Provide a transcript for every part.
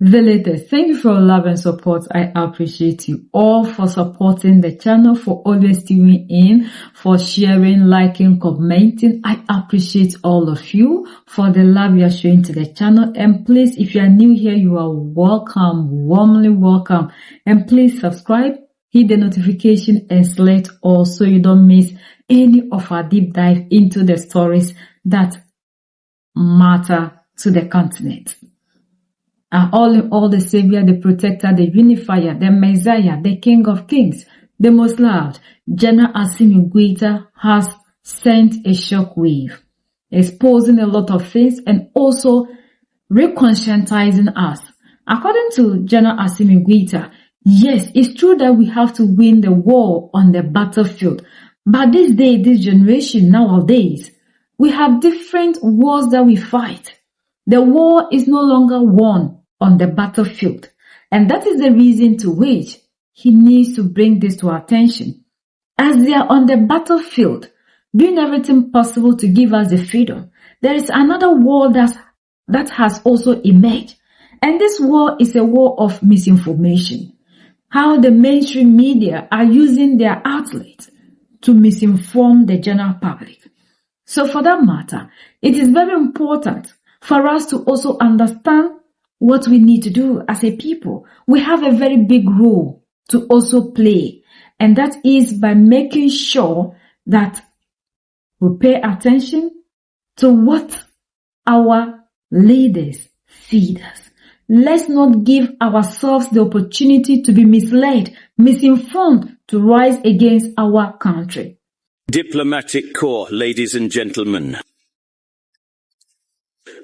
Villagers, thank you for your love and support. I appreciate you all for supporting the channel, for always tuning in, for sharing, liking, commenting. I appreciate all of you for the love you are showing to the channel. And please, if you are new here, you are welcome, warmly welcome. And please subscribe, hit the notification and select all so you don't miss any of our deep dive into the stories that matter to the continent. All in all, the Savior, the Protector, the Unifier, the Messiah, the King of Kings, the most loved, General Assimi Goïta has sent a shockwave, exposing a lot of things and also reconscientizing us. According to General Assimi Goïta, yes, it's true that we have to win the war on the battlefield. But this generation nowadays, we have different wars that we fight. The war is no longer won on the battlefield. And that is the reason to which he needs to bring this to our attention. As they are on the battlefield, doing everything possible to give us the freedom, there is another war that has also emerged. And this war is a war of misinformation. How the mainstream media are using their outlets to misinform the general public. So for that matter, it is very important for us to also understand what we need to do as a people. We have a very big role to also play, and that is by making sure that we pay attention to what our leaders feed us. Let's not give ourselves the opportunity to be misled, misinformed, to rise against our country. Diplomatic Corps, ladies and gentlemen.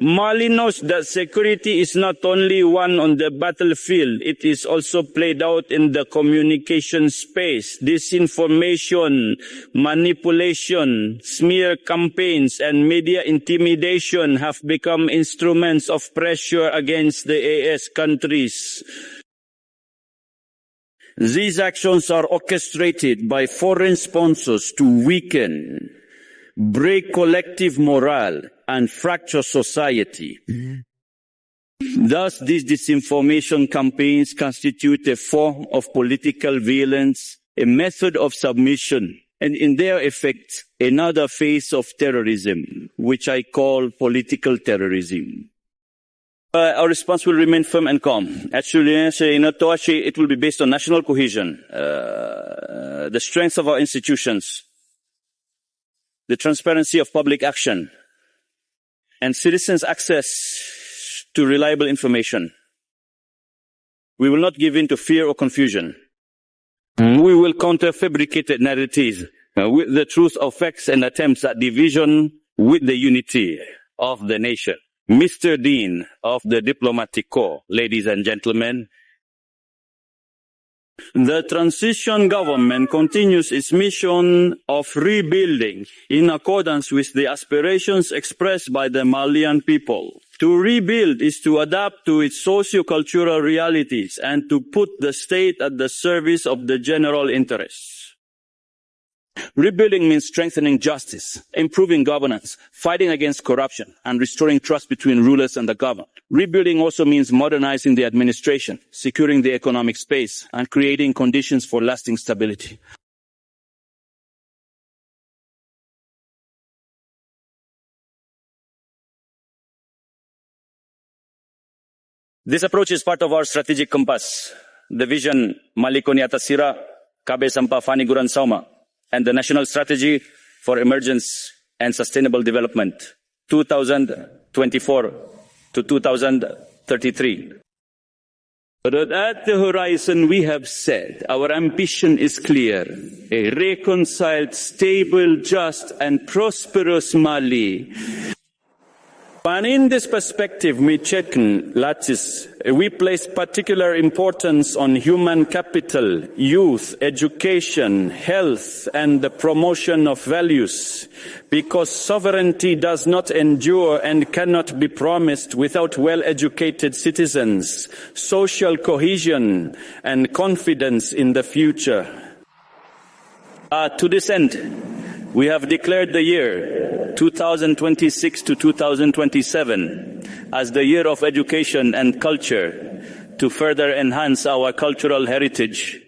Mali knows that security is not only won on the battlefield, it is also played out in the communication space. Disinformation, manipulation, smear campaigns, and media intimidation have become instruments of pressure against the AS countries. These actions are orchestrated by foreign sponsors to weaken, break collective morale, and fracture society. Thus, these disinformation campaigns constitute a form of political violence, a method of submission, and in their effect, another phase of terrorism, which I call political terrorism. Our response will remain firm and calm. Actually, it will be based on national cohesion, the strength of our institutions, the transparency of public action, and citizens' access to reliable information. We will not give in to fear or confusion. We will counter fabricated narratives with the truth of facts and attempts at division with the unity of the nation. Mr. Dean of the Diplomatic Corps, ladies and gentlemen, the transition government continues its mission of rebuilding in accordance with the aspirations expressed by the Malian people. To rebuild is to adapt to its socio-cultural realities and to put the state at the service of the general interests. Rebuilding means strengthening justice, improving governance, fighting against corruption, and restoring trust between rulers and the governed. Rebuilding also means modernizing the administration, securing the economic space, and creating conditions for lasting stability. This approach is part of our strategic compass, the vision Malikoni Atasira, Kabe Sampa Fani Guran Sauma, and the National Strategy for Emergence and Sustainable Development, 2024 to 2033. But at the horizon, we have said our ambition is clear: a reconciled, stable, just, and prosperous Mali. And in this perspective, we place particular importance on human capital, youth, education, health, and the promotion of values, because sovereignty does not endure and cannot be promised without well-educated citizens, social cohesion, and confidence in the future. To this end, We have declared the year 2026 to 2027 as the year of education and culture to further enhance our cultural heritage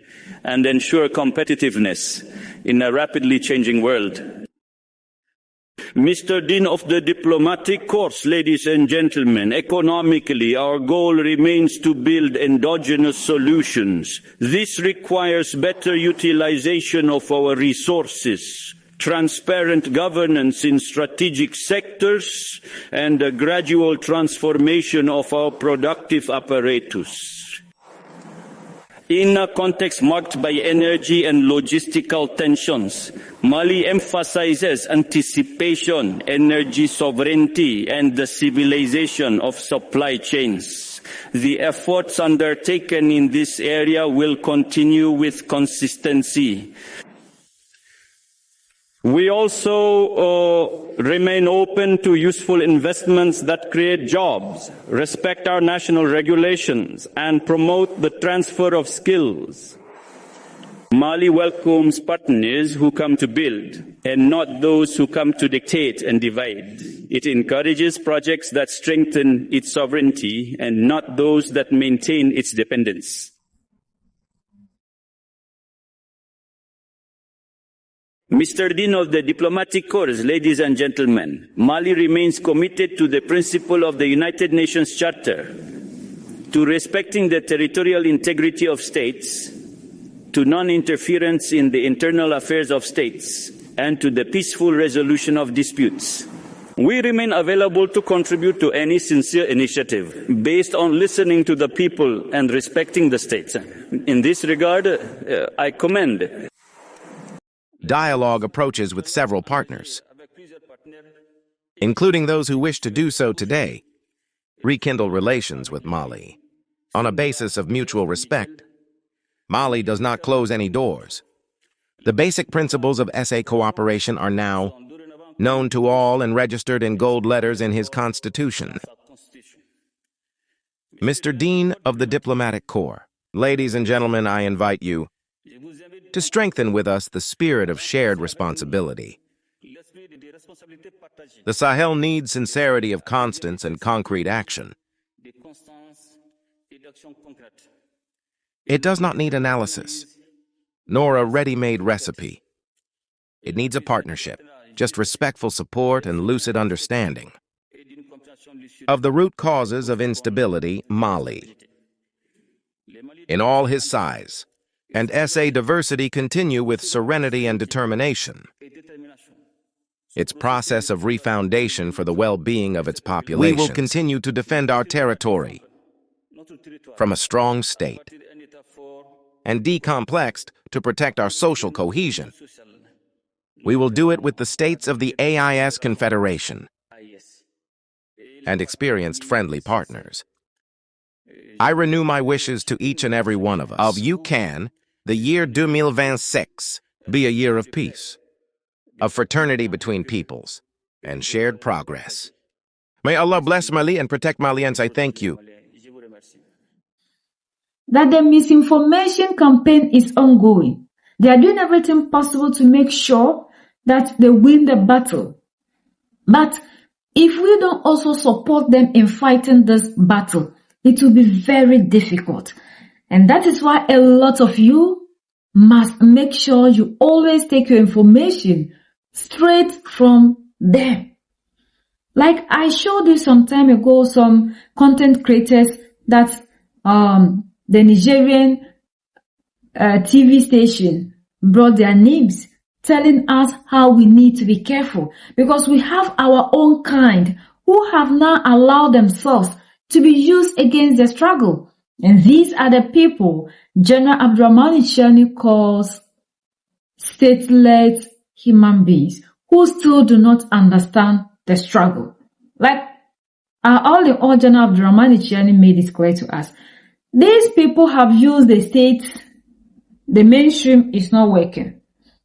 and ensure competitiveness in a rapidly changing world. Mr. Dean of the Diplomatic Corps, ladies and gentlemen, economically, our goal remains to build endogenous solutions. This requires better utilization of our resources, transparent governance in strategic sectors, and a gradual transformation of our productive apparatus. In a context marked by energy and logistical tensions, Mali emphasizes anticipation, energy sovereignty, and the civilization of supply chains. The efforts undertaken in this area will continue with consistency. We also remain open to useful investments that create jobs, respect our national regulations, and promote the transfer of skills. Mali welcomes partners who come to build and not those who come to dictate and divide. It encourages projects that strengthen its sovereignty and not those that maintain its dependence. Mr. Dean of the Diplomatic Corps, ladies and gentlemen, Mali remains committed to the principle of the United Nations Charter, to respecting the territorial integrity of states, to non-interference in the internal affairs of states, and to the peaceful resolution of disputes. We remain available to contribute to any sincere initiative based on listening to the people and respecting the states. In this regard, I commend dialogue approaches with several partners, including those who wish to do so today, rekindle relations with Mali. On a basis of mutual respect, Mali does not close any doors. The basic principles of SA cooperation are now known to all and registered in gold letters in his constitution. Mr. Dean of the Diplomatic Corps, ladies and gentlemen, I invite you to strengthen with us the spirit of shared responsibility. The Sahel needs sincerity of constance and concrete action. It does not need analysis, nor a ready-made recipe. It needs a partnership, just respectful support and lucid understanding of the root causes of instability, Mali, in all his size, and SA diversity continue with serenity and determination. Its process of refoundation for the well-being of its population. We will continue to defend our territory from a strong state and decomplexed to protect our social cohesion. We will do it with the states of the AIS Confederation and experienced friendly partners. I renew my wishes to each and every one of us. You can, the year 2026, be a year of peace, of fraternity between peoples, and shared progress. May Allah bless Mali and protect Malians. I thank you. That the misinformation campaign is ongoing. They are doing everything possible to make sure that they win the battle. But if we don't also support them in fighting this battle, it will be very difficult. And that is why a lot of you must make sure you always take your information straight from them. Like I showed you some time ago, some content creators that the Nigerian TV station brought their names, telling us how we need to be careful because we have our own kind who have now allowed themselves to be used against the struggle. And these are the people General Abdurrahman Chani calls stateless human beings who still do not understand the struggle. Like all in all, General Abdurrahman Chani made it clear to us. These people have used the state, the mainstream is not working.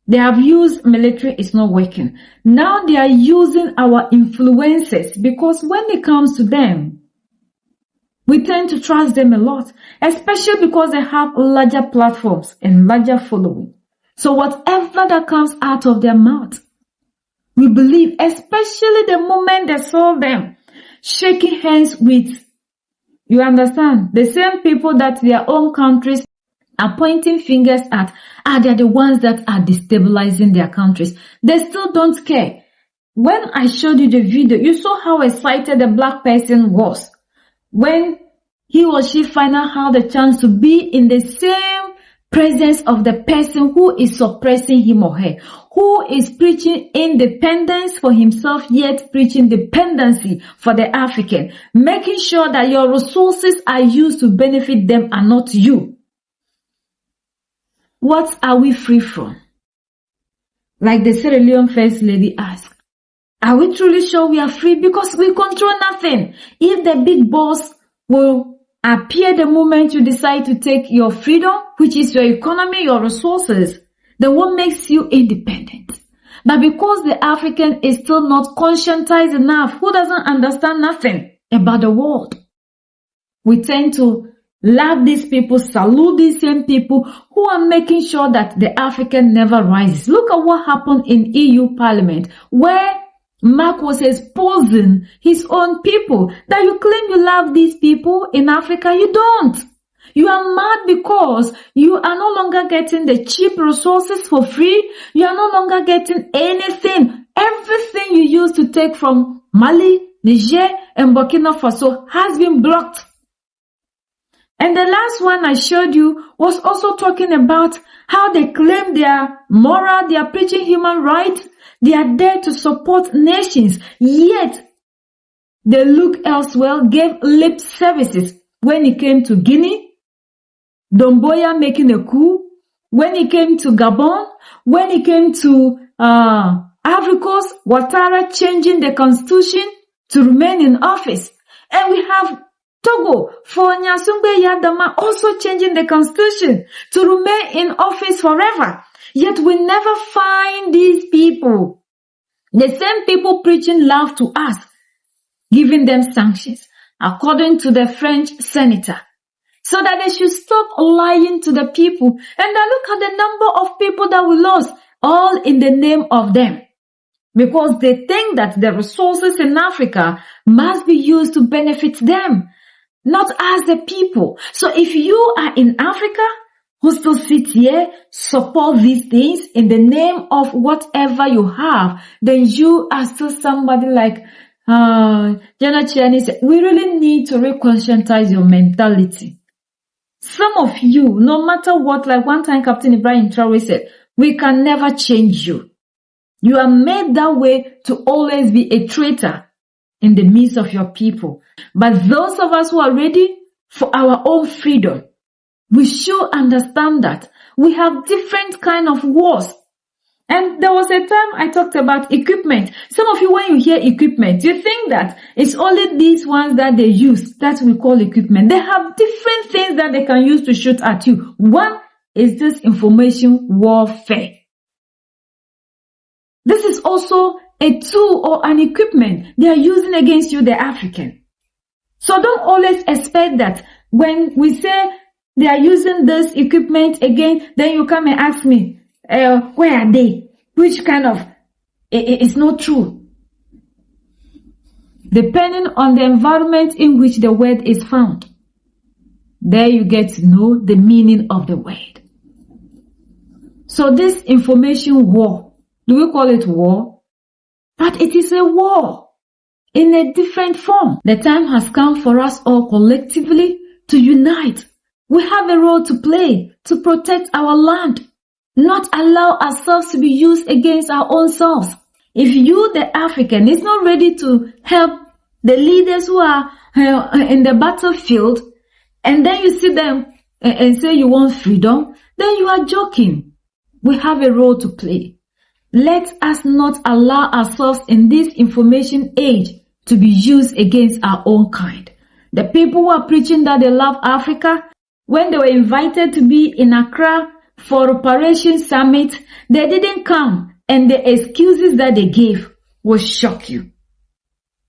They have used military, it's not working. Now they are using our influencers because when it comes to them, we tend to trust them a lot, especially because they have larger platforms and larger following. So whatever that comes out of their mouth, We believe, especially the moment they saw them shaking hands with, you understand, the same people that their own countries are pointing fingers at, they're the ones that are destabilizing their countries. They still don't care. When I showed you the video, you saw how excited the black person was when he or she finally had the chance to be in the same presence of the person who is suppressing him or her, who is preaching independence for himself, yet preaching dependency for the African, making sure that your resources are used to benefit them and not you. What are we free from? Like the Sierra Leone First Lady asked, are we truly sure we are free? Because we control nothing. If the big boss will appear the moment you decide to take your freedom, which is your economy, your resources, then what makes you independent? But because the African is still not conscientized enough, who doesn't understand nothing about the world, we tend to love these people, salute these same people who are making sure that the African never rises. Look at what happened in EU Parliament, where Mark was exposing his own people, that you claim you love these people in Africa. You don't. You are mad because you are no longer getting the cheap resources for free. You are no longer getting anything. Everything you used to take from Mali, Niger, and Burkina Faso has been blocked. And the last one I showed you was also talking about how they claim they are moral, they are preaching human rights, they are there to support nations, yet they look elsewhere, gave lip services when it came to Guinea, Domboya making a coup, when it came to Gabon, when it came to Ivory Coast, Ouattara changing the constitution to remain in office. And we have Togo for Nyasungbe Yadama also changing the constitution to remain in office forever. Yet we never find these people, the same people preaching love to us, giving them sanctions, according to the French senator, so that they should stop lying to the people. And now look at the number of people that we lost, all in the name of them. Because they think that the resources in Africa must be used to benefit them, not as the people. So if you are in Africa, who still sit here, support these things in the name of whatever you have, then you are still somebody like Jana Chiani said, we really need to reconscientize your mentality. Some of you, no matter what, like one time Captain Ibrahim Traore said, we can never change you. You are made that way to always be a traitor in the midst of your people. But those of us who are ready for our own freedom, we should understand that we have different kind of wars. And there was a time I talked about equipment. Some of you, when you hear equipment, you think that it's only these ones that they use that we call equipment. They have different things that they can use to shoot at you. One is this information warfare. This is also a tool or an equipment they are using against you, the African. So don't always expect that when we say they are using this equipment again, then you come and ask me, where are they? Which kind of, it's not true. Depending on the environment in which the word is found, there you get to know the meaning of the word. So this information war, do we call it war? But it is a war in a different form. The time has come for us all collectively to unite. We have a role to play to protect our land, not allow ourselves to be used against our own selves. If you, the African, is not ready to help the leaders who are in the battlefield, and then you see them and say you want freedom, then you are joking. We have a role to play. Let us not allow ourselves in this information age to be used against our own kind. The people who are preaching that they love Africa, when they were invited to be in Accra for Operation Summit, they didn't come, and the excuses that they gave will shock you.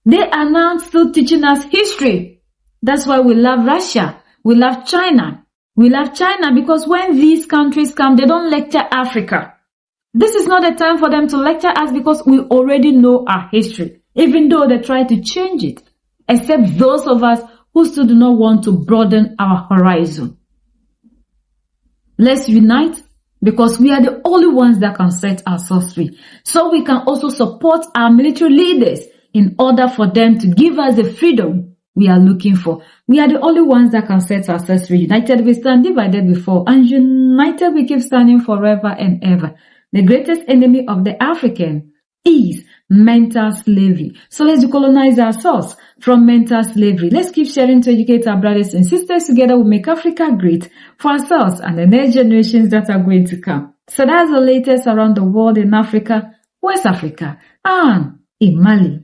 They are now still teaching us history. That's why we love Russia. We love China. We love China because when these countries come, they don't lecture Africa. This is not a time for them to lecture us because we already know our history, even though they try to change it, except those of us who still do not want to broaden our horizon. Let's unite because we are the only ones that can set ourselves free. So we can also support our military leaders in order for them to give us the freedom we are looking for. We are the only ones that can set ourselves free. United we stand, divided we fall, and united we keep standing forever and ever. The greatest enemy of the African is mental slavery. So let's decolonize ourselves from mental slavery. Let's keep sharing to educate our brothers and sisters. Together we'll make Africa great for ourselves and the next generations that are going to come. So that's the latest around the world in Africa, West Africa, and in Mali.